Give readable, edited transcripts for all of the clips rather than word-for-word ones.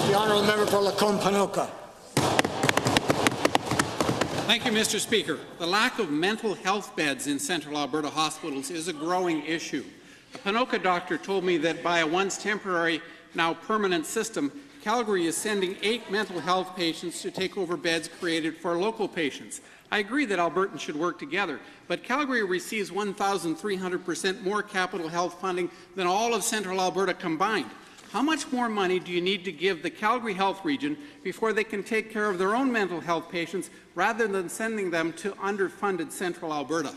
The honourable member for Lacombe-Panoka. Thank you, Mr. Speaker. The lack of mental health beds in Central Alberta hospitals is a growing issue. A Panoka doctor told me that by a once temporary, now permanent system, Calgary is sending 8 mental health patients to take over beds created for local patients. I agree that Albertans should work together, but Calgary receives 1,300% more capital health funding than all of Central Alberta combined. How much more money do you need to give the Calgary Health Region before they can take care of their own mental health patients rather than sending them to underfunded Central Alberta?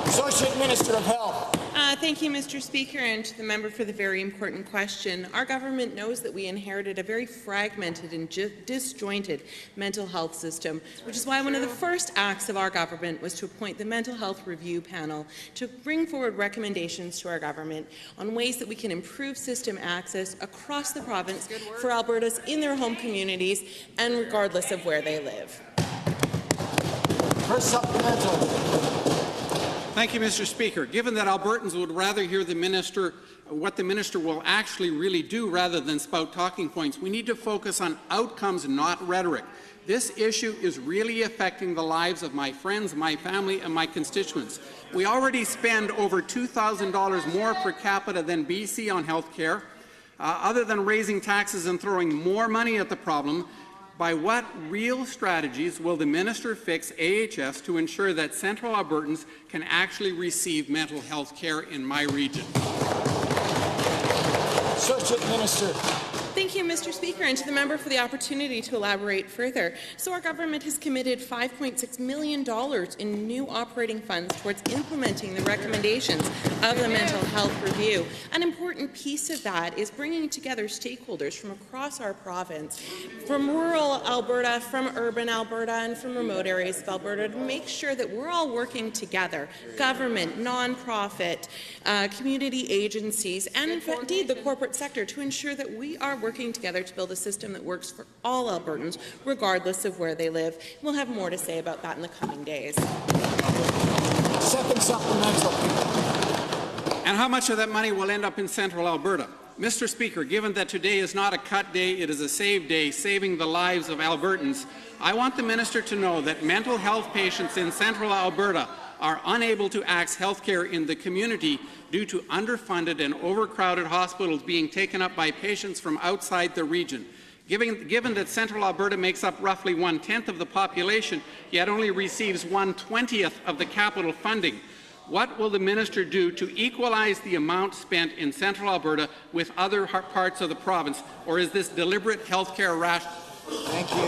Associate Minister of Health. Thank you, Mr. Speaker, and to the member for the very important question. Our government knows that we inherited a very fragmented and disjointed mental health system, which is why one of the first acts of our government was to appoint the Mental Health Review Panel to bring forward recommendations to our government on ways that we can improve system access across the province for Albertans in their home communities and regardless of where they live. First supplemental. Thank you, Mr. Speaker. Given that Albertans would rather hear what the minister will actually really do rather than spout talking points, we need to focus on outcomes, not rhetoric. This issue is really affecting the lives of my friends, my family, and my constituents. We already spend over $2,000 more per capita than BC on health care. Other than raising taxes and throwing more money at the problem, by what real strategies will the minister fix AHS to ensure that Central Albertans can actually receive mental health care in my region? Associate Minister. Thank you, Mr. Speaker, and to the member for the opportunity to elaborate further. So our government has committed $5.6 million in new operating funds towards implementing the recommendations of the Mental Health Review. An important piece of that is bringing together stakeholders from across our province, from rural Alberta, from urban Alberta, and from remote areas of Alberta to make sure that we're all working together, government, non-profit, community agencies, and indeed the corporate sector, to ensure that we are working together to build a system that works for all Albertans, regardless of where they live. We'll have more to say about that in the coming days. Second supplemental. And how much of that money will end up in Central Alberta? Mr. Speaker, given that today is not a cut day, it is a save day, saving the lives of Albertans, I want the minister to know that mental health patients in Central Alberta are unable to access health care in the community due to underfunded and overcrowded hospitals being taken up by patients from outside the region. Given that Central Alberta makes up roughly 1/10 of the population, yet only receives 1/20 of the capital funding, what will the minister do to equalize the amount spent in Central Alberta with other parts of the province, or is this deliberate health care ration? Thank you.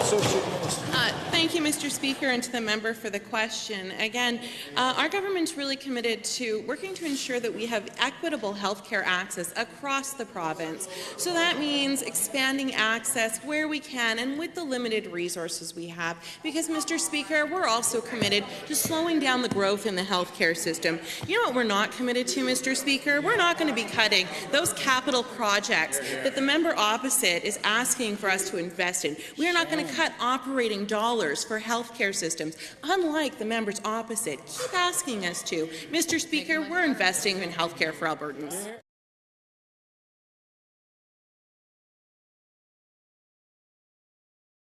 Associate Minister. Thank you, Mr. Speaker, and to the member for the question. Again, our government's really committed to working to ensure that we have equitable health care access across the province. So that means expanding access where we can and with the limited resources we have. Because, Mr. Speaker, we're also committed to slowing down the growth in the health care system. You know what we're not committed to, Mr. Speaker? We're not going to be cutting those capital projects that the member opposite is asking for us to invest in. We are not going to cut operating dollars for healthcare systems, unlike the members opposite keep asking us to. Mr. Speaker, we're investing in healthcare for Albertans.